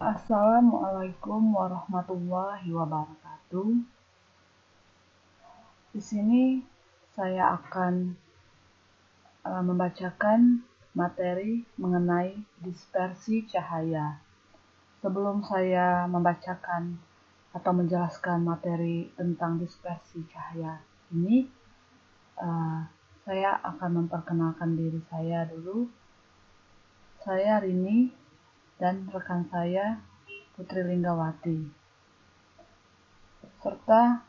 Assalamualaikum warahmatullahi wabarakatuh. Di sini saya akan membacakan materi mengenai dispersi cahaya. Sebelum saya membacakan atau menjelaskan materi tentang dispersi cahaya ini, saya akan memperkenalkan diri saya dulu. Saya Rini dan rekan saya Putri Linggawati, serta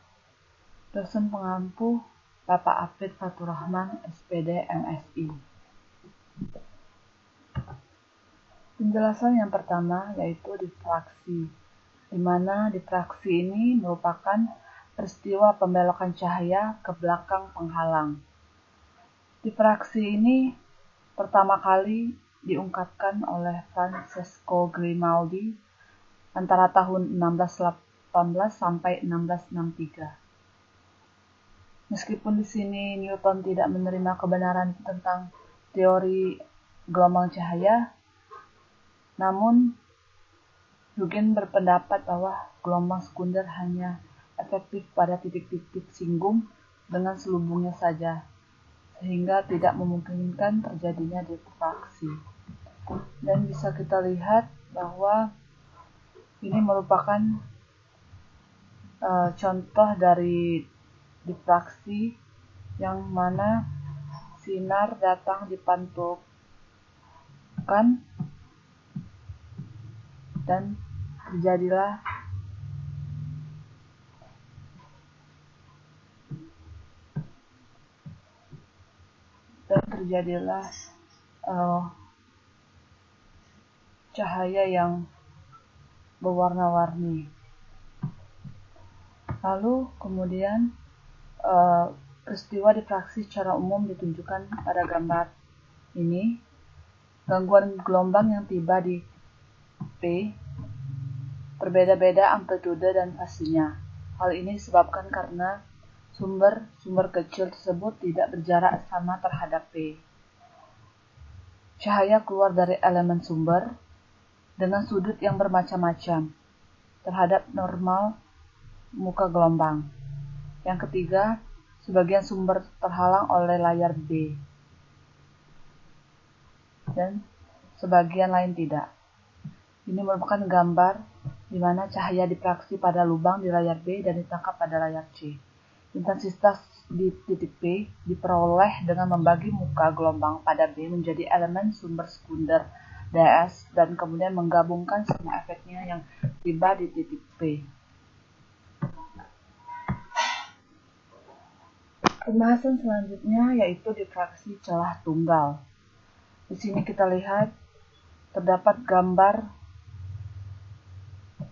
dosen pengampu Bapak Afid Faturrahman, SPD, MSI. Penjelasan yang pertama yaitu difraksi, di mana difraksi ini merupakan peristiwa pembelokan cahaya ke belakang penghalang. Difraksi ini pertama kali diungkapkan oleh Francesco Grimaldi antara tahun 1618 sampai 1663. Meskipun di sini Newton tidak menerima kebenaran tentang teori gelombang cahaya, namun Huygens berpendapat bahwa gelombang sekunder hanya efektif pada titik-titik singgung dengan selubungnya saja, sehingga tidak memungkinkan terjadinya difraksi. Dan bisa kita lihat bahwa ini merupakan contoh dari difraksi yang mana sinar datang dipantulkan dan terjadilah cahaya yang berwarna-warni. Lalu kemudian peristiwa difraksi secara umum ditunjukkan pada gambar ini. Gangguan gelombang yang tiba di P berbeda-beda amplitude dan fasenya. Hal ini disebabkan karena sumber kecil tersebut tidak berjarak sama terhadap P. Cahaya keluar dari elemen sumber dengan sudut yang bermacam-macam terhadap normal muka gelombang. Yang ketiga, sebagian sumber terhalang oleh layar B dan sebagian lain tidak. Ini merupakan gambar di mana cahaya difraksi pada lubang di layar B dan ditangkap pada layar C. Intensitas di titik P diperoleh dengan membagi muka gelombang pada B menjadi elemen sumber sekunder ds dan kemudian menggabungkan semua efeknya yang tiba di titik P. Pembahasan selanjutnya yaitu difraksi celah tunggal. Di sini kita lihat terdapat gambar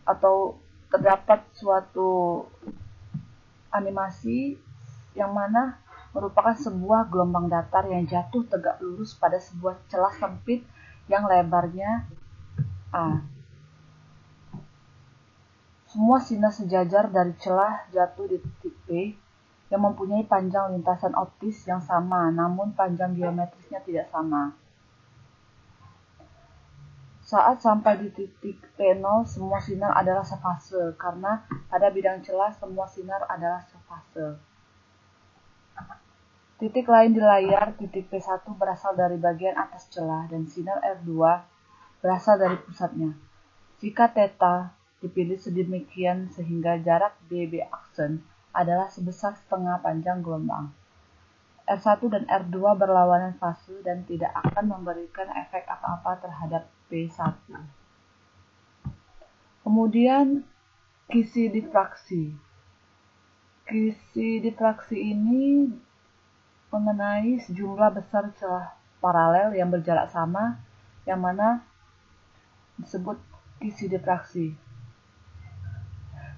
atau terdapat suatu animasi yang mana merupakan sebuah gelombang datar yang jatuh tegak lurus pada sebuah celah sempit yang lebarnya A. Semua sinar sejajar dari celah jatuh di titik P yang mempunyai panjang lintasan optis yang sama, namun panjang geometrisnya tidak sama. Saat sampai di titik P0, semua sinar adalah sefase, karena pada bidang celah semua sinar adalah sefase. Titik lain di layar, titik P1 berasal dari bagian atas celah, dan sinar R2 berasal dari pusatnya. Jika θ dipilih sedemikian sehingga jarak BB aksen adalah sebesar setengah panjang gelombang, R1 dan R2 berlawanan fase dan tidak akan memberikan efek apa-apa terhadap P1. Kemudian kisi difraksi. Kisi difraksi ini mengenai sejumlah besar celah paralel yang berjarak sama, yang mana disebut kisi difraksi.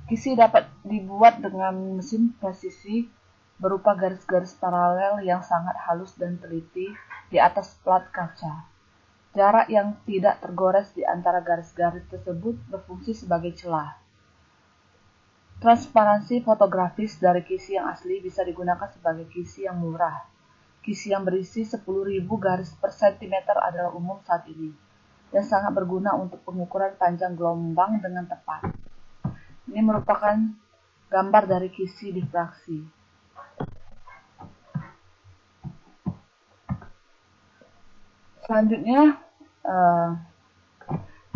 Kisi dapat dibuat dengan mesin presisi berupa garis-garis paralel yang sangat halus dan teliti di atas plat kaca. Jarak yang tidak tergores di antara garis-garis tersebut berfungsi sebagai celah. Transparansi fotografis dari kisi yang asli bisa digunakan sebagai kisi yang murah. Kisi yang berisi 10.000 garis per sentimeter adalah umum saat ini. dan sangat berguna untuk pengukuran panjang gelombang dengan tepat. Ini merupakan gambar dari kisi difraksi. Selanjutnya,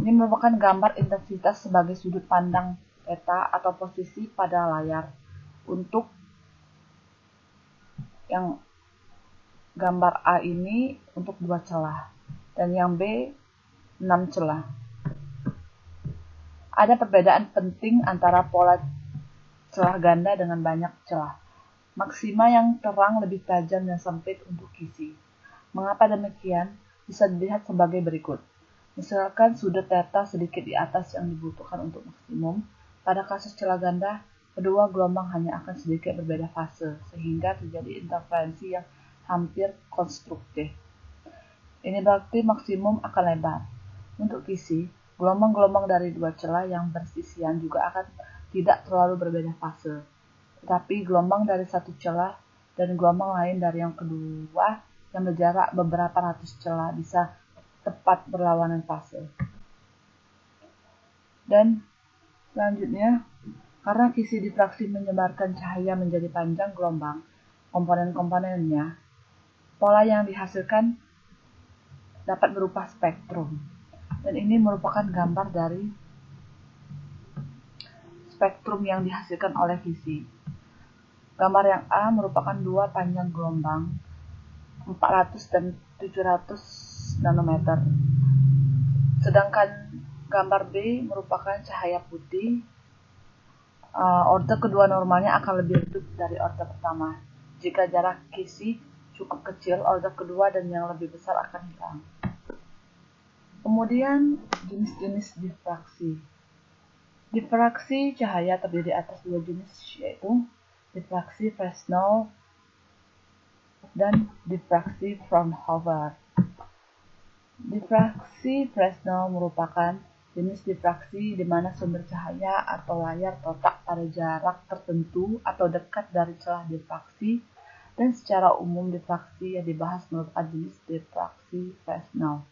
ini merupakan gambar intensitas sebagai sudut pandang theta atau posisi pada layar untuk yang gambar A ini untuk 2 celah dan yang B 6 celah. Ada perbedaan penting antara pola celah ganda dengan banyak celah. Maksima yang terang lebih tajam dan sempit untuk kisi. Mengapa demikian? Bisa dilihat sebagai berikut. Misalkan sudut theta sedikit di atas yang dibutuhkan untuk maksimum, pada kasus celah ganda, kedua gelombang hanya akan sedikit berbeda fase, sehingga terjadi interferensi yang hampir konstruktif. Ini berarti maksimum akan lebar. Untuk kisi, gelombang-gelombang dari 2 celah yang bersisian juga akan tidak terlalu berbeda fase. Tetapi gelombang dari 1 celah dan gelombang lain dari yang kedua yang berjarak beberapa ratus celah bisa tepat berlawanan fase. Dan selanjutnya, karena kisi difraksi menyebarkan cahaya menjadi panjang gelombang, komponen-komponennya, pola yang dihasilkan dapat berupa spektrum. Dan ini merupakan gambar dari spektrum yang dihasilkan oleh kisi. Gambar yang A merupakan 2 panjang gelombang 400 dan 700 nanometer. Sedangkan gambar B merupakan cahaya putih. Order kedua normalnya akan lebih redup dari order pertama. Jika jarak kisi cukup kecil, order kedua dan yang lebih besar akan hilang. Kemudian jenis-jenis difraksi. Difraksi cahaya terdiri atas 2 jenis, yaitu difraksi Fresnel dan difraksi Fraunhofer. Difraksi Fresnel merupakan jenis difraksi di mana sumber cahaya atau layar terletak pada jarak tertentu atau dekat dari celah difraksi, dan secara umum difraksi yang dibahas merupakan jenis difraksi Fresnel.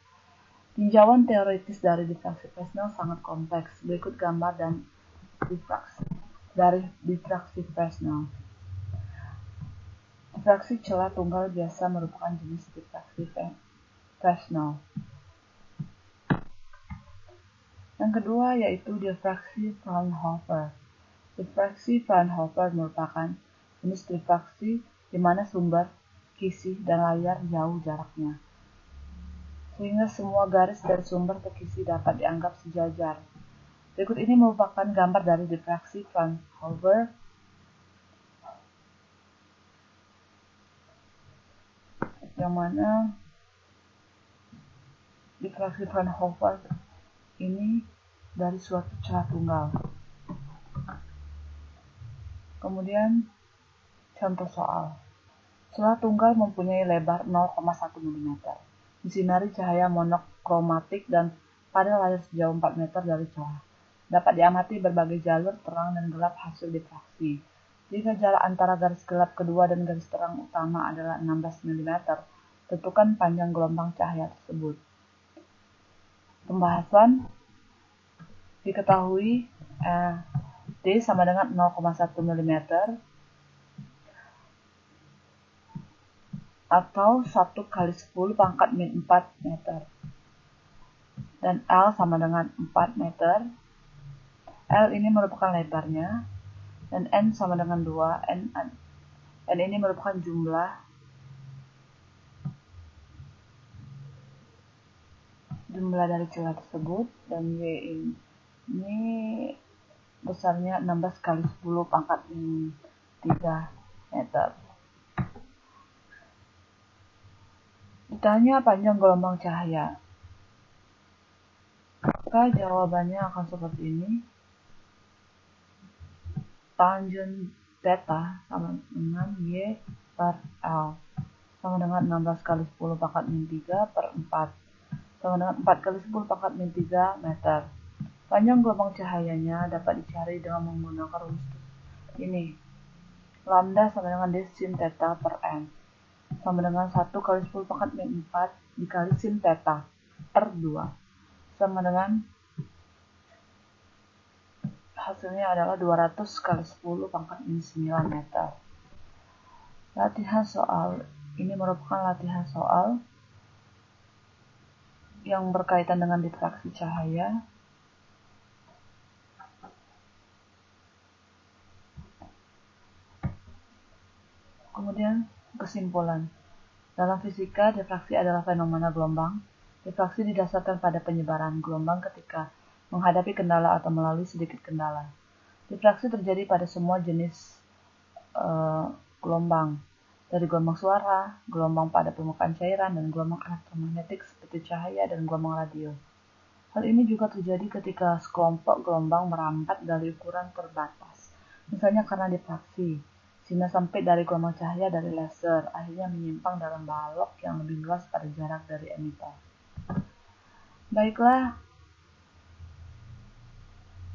Tinjauan teoritis dari difraksi Fresnel sangat kompleks. Berikut gambar dan difraksi Fresnel. Difraksi celah tunggal biasa merupakan jenis difraksi Fresnel. Yang kedua yaitu difraksi Fraunhofer. Difraksi Fraunhofer merupakan jenis difraksi di mana sumber, kisi, dan layar jauh jaraknya, sehingga semua garis dari sumber ke kisi dapat dianggap sejajar. Berikut ini merupakan gambar dari difraksi Fraunhofer. Yang mana difraksi Fraunhofer ini dari suatu celah tunggal. Kemudian contoh soal. Celah tunggal mempunyai lebar 0,1 mm. Disinari cahaya monokromatik dan pada layar sejauh 4 meter dari celah. Dapat diamati berbagai jalur terang dan gelap hasil difraksi. Jika jarak antara garis gelap kedua dan garis terang utama adalah 16 mm, tentukan panjang gelombang cahaya tersebut. Pembahasan diketahui D sama dengan 0,1 mm atau 1 kali 10 pangkat min 4 meter. Dan L sama dengan 4 meter. L ini merupakan lebarnya. Dan N sama dengan 2. N ini merupakan jumlah dari celah tersebut. Dan Y ini besarnya 16 kali 10 pangkat min 3 meter. Ditanya panjang gelombang cahaya, maka jawabannya akan seperti ini. Tangen theta sama dengan Y per L sama dengan 16 kali 10 pangkat min 3 per 4 sama dengan 4 kali 10 pangkat min 3 meter. Panjang gelombang cahayanya dapat dicari dengan menggunakan rumus ini. Lambda sama dengan D sin theta per M sama dengan 1 kali 10 pangkat min 4 dikali sin theta per 2. sama dengan hasilnya adalah 200 kali 10 pangkat minus 9 meter. Latihan soal ini merupakan latihan soal yang berkaitan dengan diffraksi cahaya. Kemudian kesimpulan. Dalam fisika, diffraksi adalah fenomena gelombang. Diffraksi didasarkan pada penyebaran gelombang ketika menghadapi kendala atau melalui sedikit kendala. Diffraksi terjadi pada semua jenis gelombang, dari gelombang suara, gelombang pada permukaan cairan, dan gelombang elektromagnetik seperti cahaya dan gelombang radio. Hal ini juga terjadi ketika sekelompok gelombang merambat dari ukuran terbatas, misalnya karena diffraksi, sehingga sampai dari gelombang cahaya dari laser, akhirnya menyimpang dalam balok yang lebih luas pada jarak dari emitter. Baiklah,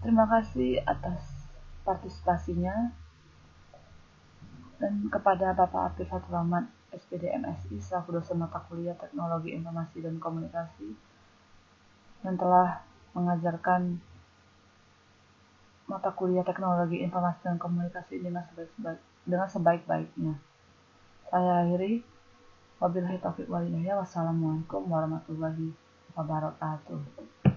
terima kasih atas partisipasinya, dan kepada Bapak Arif Fatur Rahmat, SPD MSI, selaku dosen mata kuliah Teknologi Informasi dan Komunikasi, yang telah mengajarkan mata kuliah Teknologi Informasi dan Komunikasi dengan sebaik-baiknya. Saya akhiri. Wabillahi taufiq wal hidayah. Wassalamualaikum warahmatullahi wabarakatuh.